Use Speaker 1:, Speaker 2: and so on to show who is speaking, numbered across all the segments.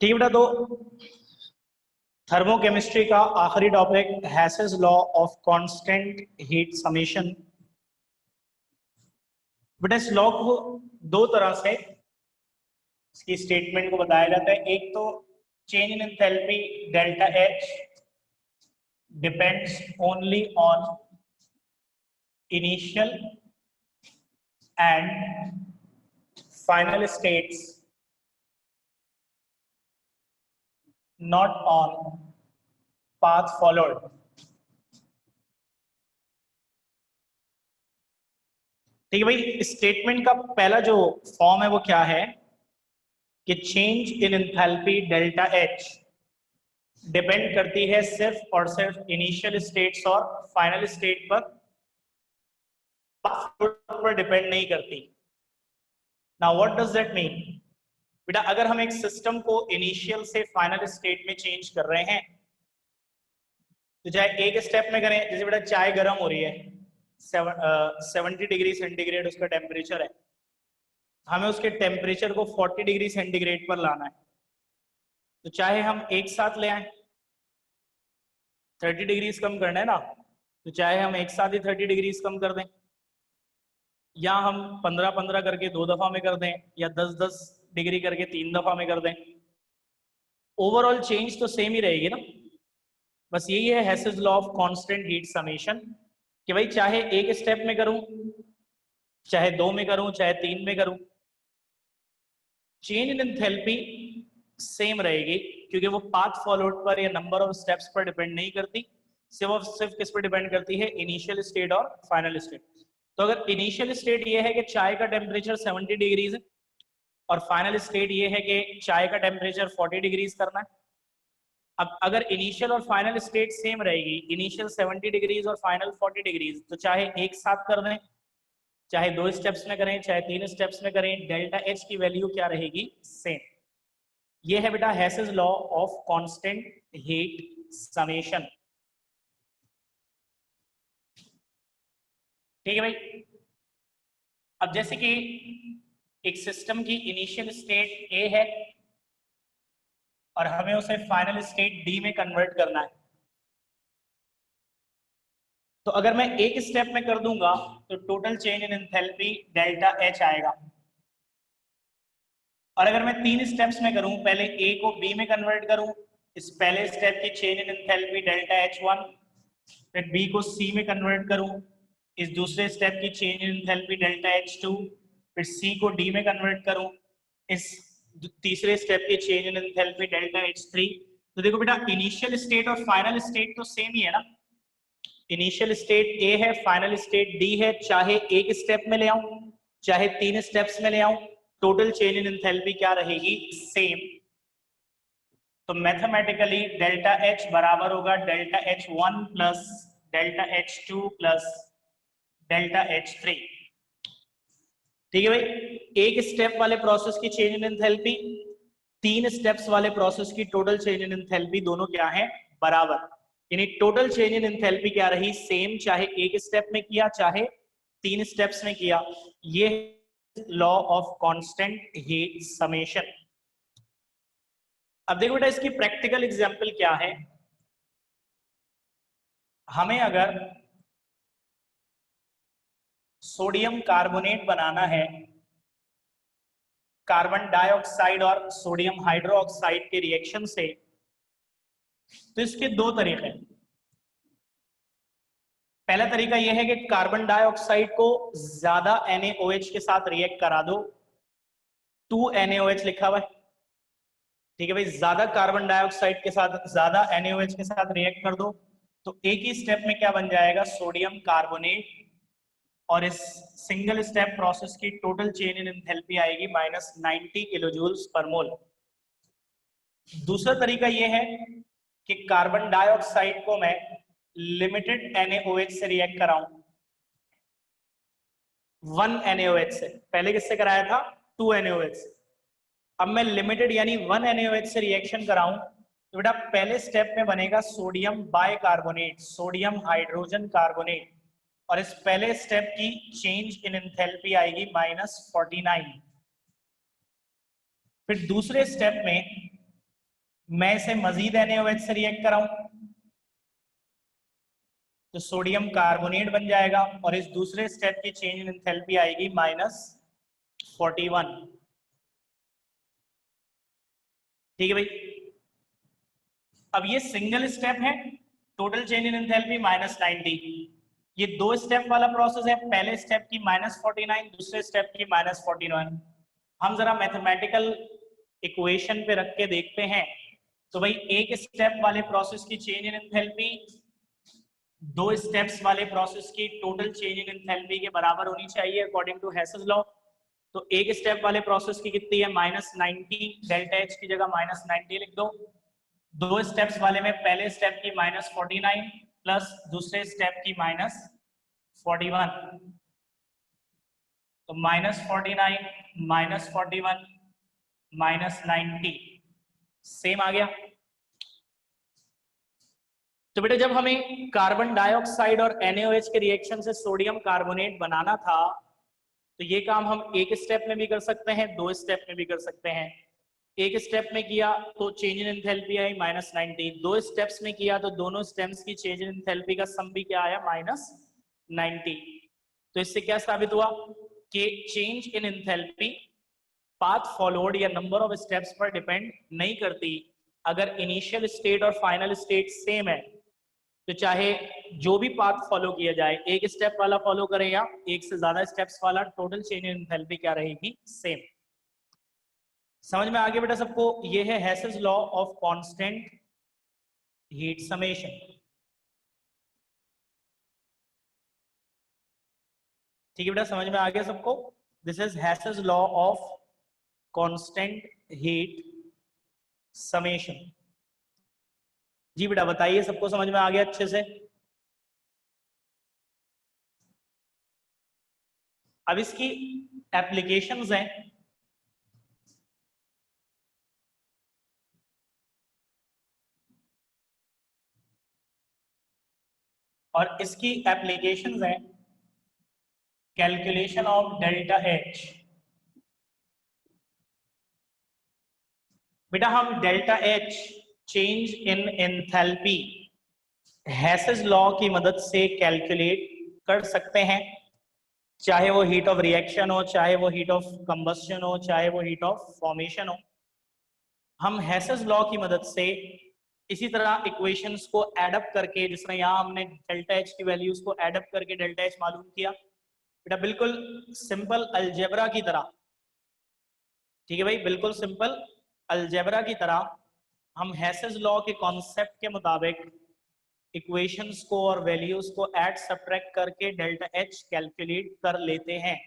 Speaker 1: ठीक है बेटा। तो थर्मोकेमिस्ट्री का आखिरी topic हैसेस law of constant heat summation. बेटा इस लॉ को दो तरह से इसकी स्टेटमेंट को बताया जाता है। एक तो change in enthalpy delta H depends only on initial and final states, not on path followed। ठीक है भाई, स्टेटमेंट का पहला जो फॉर्म है वो क्या है कि change in enthalpy delta H depend करती है सिर्फ और सिर्फ इनिशियल स्टेट्स और फाइनल स्टेट पर डिपेंड नहीं करती। Now what does that mean? बेटा अगर हम एक सिस्टम को इनिशियल से फाइनल स्टेट में चेंज कर रहे हैं तो चाहे एक स्टेप में करें, जैसे बेटा चाय गर्म हो रही है, 70 डिग्री सेंटीग्रेड उसका टेम्परेचर है, हमें उसके टेम्परेचर को 40 डिग्री सेंटीग्रेड पर लाना है, तो चाहे हम एक साथ ले आए, 30 डिग्रीज कम करना है ना, तो चाहे हम एक साथ ही 30 डिग्रीज कम कर दें, या हम 15-15 करके 2 दफा में कर दें, या 10-10 डिग्री करके 3 दफा में कर दें, ओवरऑल चेंज तो सेम ही रहेगी ना। बस यही है Hess's law of constant heat summation कि भाई चाहे एक स्टेप में करूं, चाहे 2 में करूं, चाहे 3 में करूं, चेंज इन एंथैल्पी सेम रहेगी, क्योंकि वो पाथ फॉलोड पर या नंबर ऑफ स्टेप्स पर डिपेंड नहीं करती, सिर्फ किस पर डिपेंड करती है, इनिशियल स्टेट और फाइनल स्टेट। तो अगर इनिशियल स्टेट ये है कि चाय का टेम्परेचर 70 डिग्रीज है और फाइनल स्टेट ये है कि चाय का टेम्परेचर 40 डिग्रीज करना है। अब अगर इनिशियल और फाइनल स्टेट सेम रहेगी, इनिशियल 70 डिग्रीज और फाइनल 40 डिग्रीज, तो चाहे एक साथ कर दें, चाहे 2 स्टेप्स में करें, चाहे 3 स्टेप्स में करें, डेल्टा एच की वैल्यू क्या रहेगी? सेम। ये है बेटा Hess's law of constant heat summation. ठीक है भाई। अब जैसे कि एक सिस्टम की इनिशियल स्टेट ए है और हमें उसे फाइनल स्टेट डी में कन्वर्ट करना है, तो अगर मैं एक स्टेप में कर दूंगा तो total change in enthalpy delta H आएगा, और अगर मैं 3 स्टेप्स में करूं, पहले ए को बी में कन्वर्ट करूं, इस पहले स्टेप की change in enthalpy delta H one, फिर बी को सी में कन्वर्ट करूं, इस दूसरे स्टेप की change in enthalpy delta H two, फिर सी को डी में कन्वर्ट करूं, इस तीसरे स्टेप की change in enthalpy delta H three. तो देखो बेटा इनिशियल स्टेट और फाइनल स्टेट तो सेम ही है ना, इनिशियल स्टेट ए है, फाइनल स्टेट डी है, चाहे एक स्टेप में ले आऊं, चाहे 3 स्टेप्स में ले आऊं, टोटल चेंज इन एंथैल्पी क्या रहेगी? सेम। तो मैथमेटिकली डेल्टा एच बराबर होगा delta H one plus delta H two plus delta H three. ठीक है भाई, एक स्टेप वाले प्रोसेस की चेंज इन एंथैल्पी, 3 स्टेप्स वाले प्रोसेस की टोटल चेंज इन एंथैल्पी दोनों क्या है? बराबर। यानी टोटल चेंज इन एंथैल्पी क्या रही? सेम, चाहे एक स्टेप में किया चाहे 3 स्टेप्स में किया। ये law of constant heat summation. अब देखो बेटा इसकी प्रैक्टिकल एग्जांपल क्या है। हमें अगर सोडियम कार्बोनेट बनाना है कार्बन डाइऑक्साइड और सोडियम हाइड्रोक्साइड के रिएक्शन से, तो इसके 2 तरीके हैं। पहला तरीका यह है कि कार्बन डाइऑक्साइड को ज्यादा NaOH के साथ रिएक्ट करा दो, 2 NaOH लिखा हुआ है, ठीक है भाई, ज्यादा कार्बन डाइऑक्साइड के साथ ज्यादा NaOH के साथ रिएक्ट कर दो, तो एक ही स्टेप में क्या बन जाएगा? सोडियम कार्बोनेट, और इस सिंगल स्टेप प्रोसेस की टोटल चेंज इन एंथैल्पी आएगी -90 किलोजूल्स पर मोल। दूसरा तरीका यह है कि कार्बन डाइऑक्साइड को मैं लिमिटेड NaOH से रिएक्ट कराऊं, 1 NaOH से, पहले किससे कराया था? 2 NaOH से। अब मैं लिमिटेड यानी 1 NaOH से रिएक्शन कराऊं, तो बेटा पहले स्टेप में बनेगा sodium bicarbonate, sodium hydrogen carbonate, और इस पहले स्टेप की चेंज इन एंथैल्पी आएगी -49। फिर दूसरे स्टेप में मैं इसे मजीद NaOH से रिएक्ट कराऊं तो सोडियम कार्बोनेट बन जाएगा और इस दूसरे स्टेप की चेंज इन एंथैल्पी आएगी -41। ठीक है भाई। अब ये सिंगल स्टेप है, टोटल चेंज इन एंथैल्पी -90। ये दो स्टेप वाला प्रोसेस है, पहले स्टेप की -49, दूसरे स्टेप की -41। हम जरा मैथमेटिकल इक्वेशन पे रख के देखते हैं। तो भाई एक स्टेप वाले प्रोसेस की चेंज इन एंथैल्पी दो स्टेप्स वाले प्रोसेस की टोटल चेंज इन एंथैल्पी के बराबर होनी चाहिए अकॉर्डिंग टू हेसेस लॉ। तो एक स्टेप वाले प्रोसेस की कितनी है -90, डेल्टा एच की जगह -90 लिख दो। दो स्टेप्स वाले में पहले स्टेप की -49 प्लस दूसरे स्टेप की -41, तो -49 -41 -90 सेम आ गया। तो बेटा जब हमें कार्बन डाइऑक्साइड और NaOH के रिएक्शन से सोडियम कार्बोनेट बनाना था तो ये काम हम एक स्टेप में भी कर सकते हैं, दो स्टेप में भी कर सकते हैं। एक स्टेप में किया तो चेंज इन एंथैल्पी आई -90, दो स्टेप्स में किया तो दोनों स्टेप्स की चेंज इन एंथैल्पी का सम भी क्या आया -90। तो इससे क्या साबित हुआ कि change in enthalpy path followed या नंबर ऑफ स्टेप्स पर डिपेंड नहीं करती। अगर इनिशियल स्टेट और फाइनल स्टेट सेम है तो चाहे जो भी पाथ फॉलो किया जाए, एक स्टेप वाला फॉलो करें या एक से ज्यादा स्टेप्स वाला, टोटल चेंज इन एंथैल्पी क्या रहेगी, सेम। समझ में आ गया बेटा सबको? ये है Hess's law of constant heat summation. ठीक है बेटा, समझ में आ गया सबको? This is Hess's law of constant heat summation. जी बेटा बताइए, सबको समझ में आ गया अच्छे से? अब इसकी एप्लीकेशंस हैं। और इसकी एप्लीकेशंस हैं कैलकुलेशन ऑफ डेल्टा एच। बेटा हम delta H change in enthalpy Hess's law की मदद से कैलकुलेट कर सकते हैं, चाहे वो हीट ऑफ रिएक्शन हो, चाहे वो हीट ऑफ कंबस्शन हो, चाहे वो हीट ऑफ फॉर्मेशन हो। हम हेसेस लॉ की मदद से इसी तरह इक्वेशंस को एडअप करके, जिस तरह यहाँ हमने डेल्टा एच की वैल्यूज को एडअप करके डेल्टा एच मालूम किया, बेटा बिल्कुल सिंपल अलजेब्रा की तरह। ठीक है भाई, बिल्कुल सिंपल अलजेब्रा की तरह हम हेसेस लॉ के कॉन्सेप्ट के मुताबिक इक्वेशंस को और वैल्यूज को ऐड सब्ट्रैक्ट करके डेल्टा एच कैलकुलेट कर लेते हैं।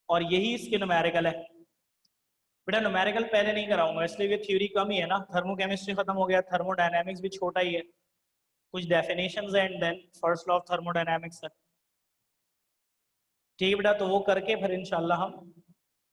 Speaker 1: और यही इसके न्यूमेरिकल है। बेटा न्यूमेरिकल पहले नहीं कराऊंगा इसलिए कि थ्योरी कम ही है ना, थर्मोकेमिस्ट्री खत्म हो गया, थर्मोडायनेमिक्स भी छोटा ही है, कुछ डेफिनेशंस है and then first law of thermodynamics है। ठीक है बेटा, तो वो करके फिर इंशाल्लाह हम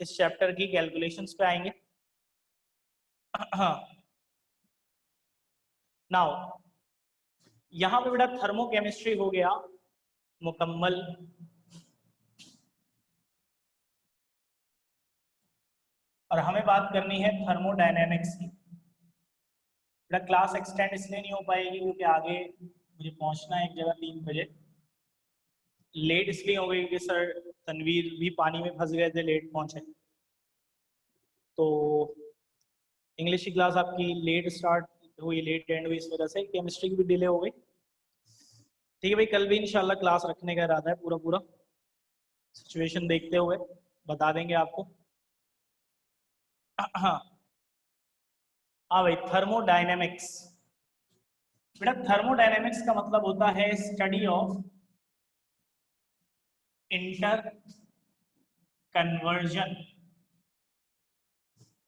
Speaker 1: इस चैप्टर की कैलकुलेशंस पे आएंगे। नाउ यहां पे बेटा थर्मोकेमिस्ट्री हो गया मुकम्मल। और हमें बात करनी है थर्मोडायनेमिक्स की। बेटा क्लास एक्सटेंड इसलिए नहीं हो पाएगी क्योंकि आगे मुझे पहुंचना है एक जगह 3 बजे। लेट इसलिए हो गई कि सर तनवीर भी पानी में फंस गए थे, लेट पहुंचे। तो इंग्लिश की क्लास आपकी लेट स्टार्ट हुई, लेट एंड हुई, इस वजह से केमिस्ट्री की भी डिले हो गई। ठीक है भाई, कल भी इंशाल्लाह क्लास रखने का इरादा है, पूरा पूरा सिचुएशन देखते हुए बता देंगे आपको। हाँ भाई, थर्मोडायनेमिक्स। बेटा थर्मोडायनेमिक्स का मतलब होता है study of inter conversion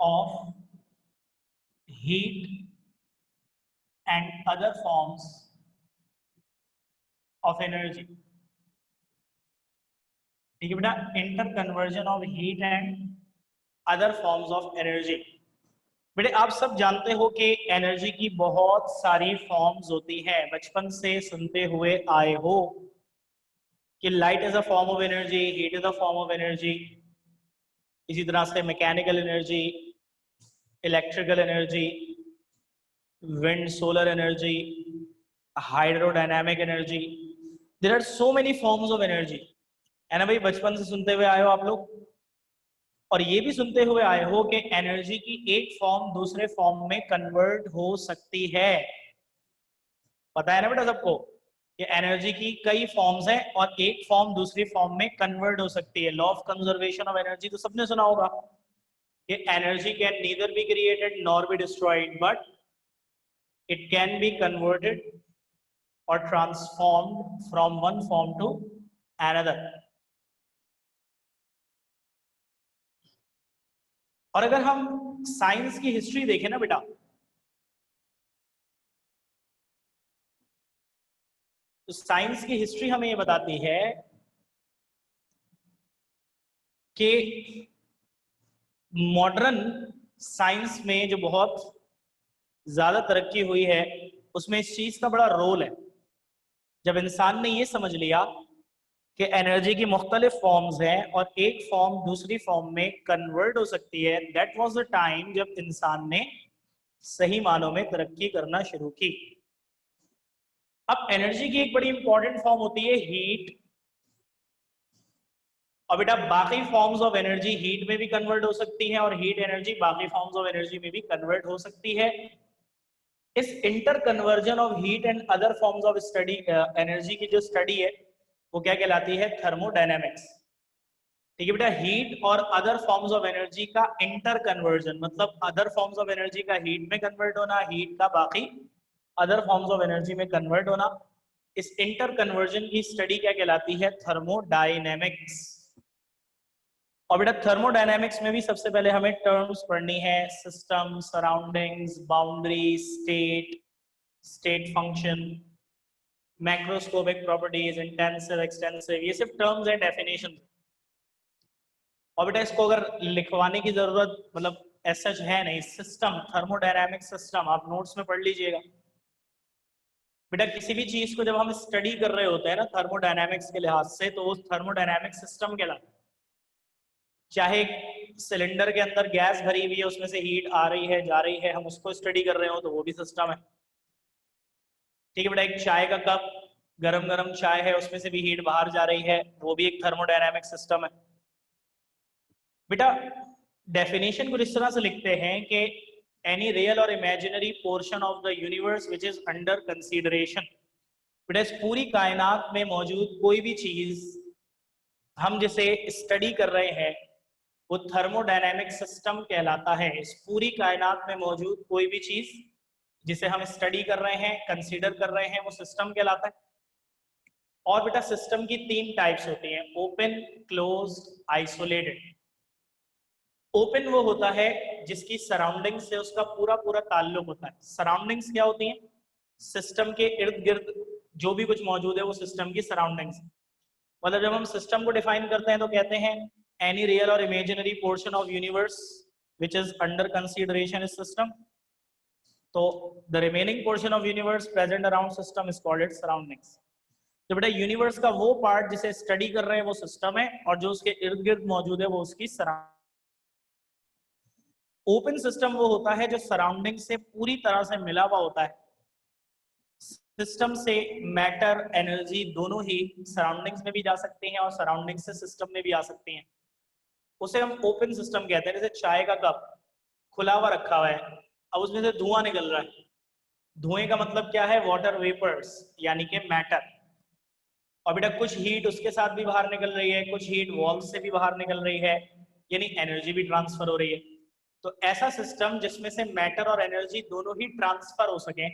Speaker 1: of heat and other forms of energy. ठीक है बेटा, inter conversion of heat and other forms of energy. बेटे आप सब जानते हो कि एनर्जी की बहुत सारी फॉर्म्स होती हैं, बचपन से सुनते हुए आए हो कि light is a form of energy, heat is a form of energy, इसी तरह से mechanical energy, electrical energy, wind, solar energy, hydrodynamic energy. There are so many forms of energy. है ना भाई, बचपन से सुनते हुए आए हो आप लोग, और ये भी सुनते हुए आए हो कि एनर्जी की एक फॉर्म दूसरे फॉर्म में कन्वर्ट हो सकती है। पता है ना बेटा सबको कि एनर्जी की कई फॉर्म्स हैं और एक फॉर्म दूसरी फॉर्म में कन्वर्ट हो सकती है। Law of conservation of energy तो सबने सुना होगा कि energy can neither be created nor be destroyed, but it can be converted or transformed from one form to another. और अगर हम साइंस की हिस्ट्री देखें ना बेटा, तो साइंस की हिस्ट्री हमें ये बताती है कि मॉडर्न साइंस में जो बहुत ज्यादा तरक्की हुई है उसमें इस चीज का बड़ा रोल है। जब इंसान ने ये समझ लिया कि एनर्जी की मुख्तलिफ फॉर्म्स हैं और एक फॉर्म दूसरी फॉर्म में कन्वर्ट हो सकती है, दैट वाज द टाइम जब इंसान ने सही मानों में तरक्की करना शुरू की। अब एनर्जी की एक बड़ी इंपॉर्टेंट फॉर्म होती है हीट, और बेटा बाकी फॉर्म्स ऑफ एनर्जी हीट में भी कन्वर्ट हो सकती हैं और हीट एनर्जी बाकी फॉर्म्स ऑफ एनर्जी में भी कन्वर्ट हो सकती है। इस inter conversion of heat and other forms of study energy की जो स्टडी है वो क्या कहलाती है? थर्मोडायनेमिक्स। ठीक है बेटा, हीट और अदर फॉर्म्स ऑफ एनर्जी का इंटर कन्वर्जन, मतलब अदर फॉर्म्स ऑफ एनर्जी का हीट में कन्वर्ट होना, हीट का बाकी अदर फॉर्म्स ऑफ एनर्जी में कन्वर्ट होना, इस इंटर कन्वर्जन की स्टडी क्या कहलाती है? थर्मोडायनेमिक्स। और बेटा थर्मोडायनेमिक्स में भी सबसे पहले हमें टर्म्स पढ़नी है, system, surroundings, boundary, state, state function, macroscopic properties, intensive, extensive, ये सिर्फ टर्म्स एंड डेफिनेशन। और बेटा इसको अगर लिखवाने की जरूरत मतलब ऐसा है नहीं, सिस्टम, थर्मोडायनेमिक सिस्टम आप नोट्स में पढ़ लीजिएगा। बेटा किसी भी चीज को जब हम स्टडी कर रहे होते हैं ना थर्मोडायनेमिक्स के लिहाज से, तो वो थर्मोडायनेमिक सिस्टम कहलाता है। चाहे सिलेंडर के अंदर गैस भरी हुई है, उसमें से हीट आ रही है जा रही है, हम उसको स्टडी कर रहे हो तो वो भी सिस्टम है। ठीक है बेटा, एक चाय का कप, गरम गरम चाय है, उसमें से भी हीट बाहर जा रही है, वो भी एक थर्मोडायनेमिक सिस्टम है। बेटा डेफिनेशन कुछ इस तरह से लिखते हैं कि एनी रियल और imaginary portion of the universe which is under consideration. बेटा इस पूरी कायनात में मौजूद कोई भी चीज हम जिसे स्टडी कर रहे हैं वो थर्मोडायनेमिक सिस्टम कहलाता है। इस पूरी कायनात में मौजूद कोई भी चीज जिसे हम स्टडी कर रहे हैं, कंसीडर कर रहे हैं, वो सिस्टम कहलाता है। और बेटा सिस्टम की तीन टाइप्स होती हैं, ओपन, क्लोज्ड, आइसोलेटेड। ओपन वो होता है जिसकी सराउंडिंग से उसका पूरा पूरा ताल्लुक होता है। सराउंडिंग्स क्या होती हैं? सिस्टम के इर्द गिर्द जो भी कुछ मौजूद है वो सिस्टम की सराउंडिंग्स। मतलब जब हम सिस्टम को डिफाइन करते हैं तो कहते हैं एनी रियल और imaginary portion of universe which is under consideration is system. तो the remaining portion of universe present around system is called its surroundings. तो बेटा यूनिवर्स का वो पार्ट जिसे स्टडी कर रहे हैं वो सिस्टम है, और जो उसके इर्द गिर्द मौजूद है वो उसकी सराउंडिंग। ओपन सिस्टम वो होता है जो सराउंडिंग से पूरी तरह से मिला हुआ होता है। सिस्टम से मैटर, एनर्जी दोनों ही सराउंडिंग्स में भी जा सकते हैं और सराउंडिंग से सिस्टम में भी आ सकती हैं। उसे हम ओपन सिस्टम कहते हैं। जैसे चाय का कप खुला हुआ रखा हुआ है, अब उसमें से धुआं निकल रहा है। धुएं का मतलब क्या है? वाटर वेपर्स, यानी कि मैटर। और बेटा कुछ हीट उसके साथ भी बाहर निकल रही है, कुछ हीट वॉल से भी बाहर निकल रही है, यानी एनर्जी भी ट्रांसफर हो रही है। तो ऐसा सिस्टम जिसमें से मैटर और एनर्जी दोनों ही ट्रांसफर हो सके,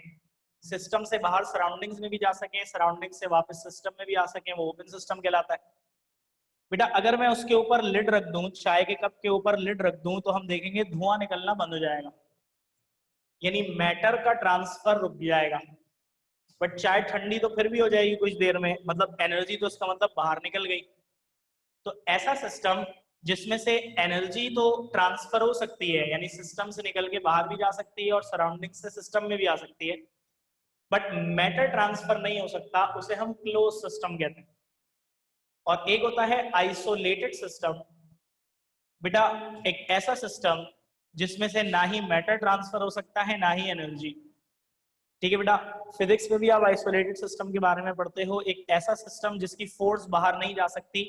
Speaker 1: सिस्टम से बाहर सराउंडिंग्स में भी जा सके, सराउंडिंग से वापस सिस्टम में भी आ सके, वो ओपन सिस्टम कहलाता है। बेटा अगर मैं उसके ऊपर लिड रख दूं, चाय के कप के ऊपर लिड रख दूं, तो हम देखेंगे धुआं निकलना बंद हो जाएगा, यानी मैटर का ट्रांसफर रुक जाएगा। बट चाय ठंडी तो फिर भी हो जाएगी कुछ देर में, मतलब एनर्जी तो उसका मतलब बाहर निकल गई। तो ऐसा सिस्टम जिसमें से एनर्जी तो ट्रांसफर हो सकती है, यानी सिस्टम से निकल के बाहर भी जा सकती है और सराउंडिंग से सिस्टम में भी आ सकती है, बट मैटर ट्रांसफर नहीं हो सकता, उसे हम क्लोज सिस्टम कहते हैं। और एक होता है आइसोलेटेड सिस्टम। बेटा एक ऐसा सिस्टम जिसमें से ना ही मैटर ट्रांसफर हो सकता है ना ही एनर्जी, ठीक है बेटा, फिजिक्स में भी आप आइसोलेटेड सिस्टम के बारे में पढ़ते हो, एक ऐसा सिस्टम जिसकी फोर्स बाहर नहीं जा सकती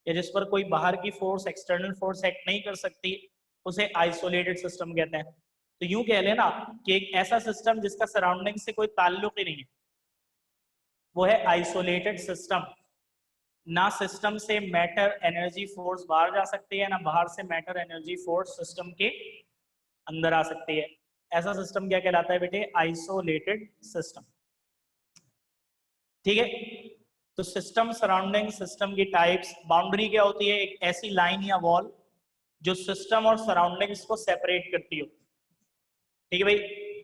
Speaker 1: या जिस पर कोई बाहर की फोर्स, एक्सटर्नल फोर्स एक्ट नहीं कर सकती, उसे आइसोलेटेड सिस्टम कहते हैं। तो यूं कह लेना कि एक ऐसा सिस्टम जिसका सराउंडिंग से कोई ताल्लुक ही नहीं है, वो है आइसोलेटेड सिस्टम। ना सिस्टम से मैटर एनर्जी फोर्स बाहर जा सकती है, ना बाहर से मैटर एनर्जी फोर्स सिस्टम के अंदर आ सकती है। ऐसा सिस्टम क्या कहलाता है बेटे? Isolated system. ठीक है, तो सिस्टम, सराउंडिंग, सिस्टम की टाइप्स। बाउंड्री क्या होती है? एक ऐसी लाइन या वॉल जो सिस्टम और सराउंडिंग्स को सेपरेट करती हो। ठीक है भाई,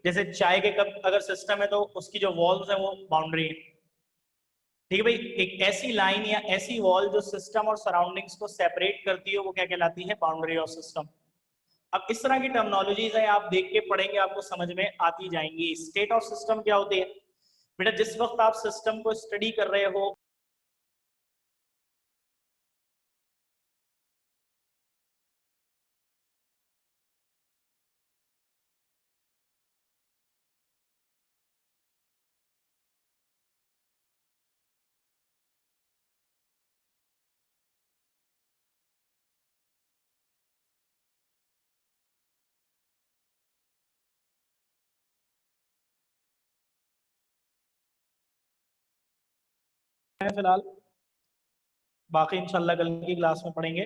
Speaker 1: जैसे चाय के कप अगर सिस्टम है तो उसकी जो वॉल्स है वो बाउंड्री है। ठीक है भाई, एक ऐसी लाइन या ऐसी वॉल जो सिस्टम और सराउंडिंग्स को सेपरेट करती है वो क्या कहलाती है? Boundary of system. अब इस तरह की टर्मिनोलॉजीज है, आप देख के पढ़ेंगे आपको समझ में आती जाएंगी। स्टेट ऑफ सिस्टम क्या होती है बेटा? जिस वक्त आप सिस्टम को स्टडी कर रहे हो, फिलहाल बाकी इंशाल्लाह कल की क्लास में पढ़ेंगे।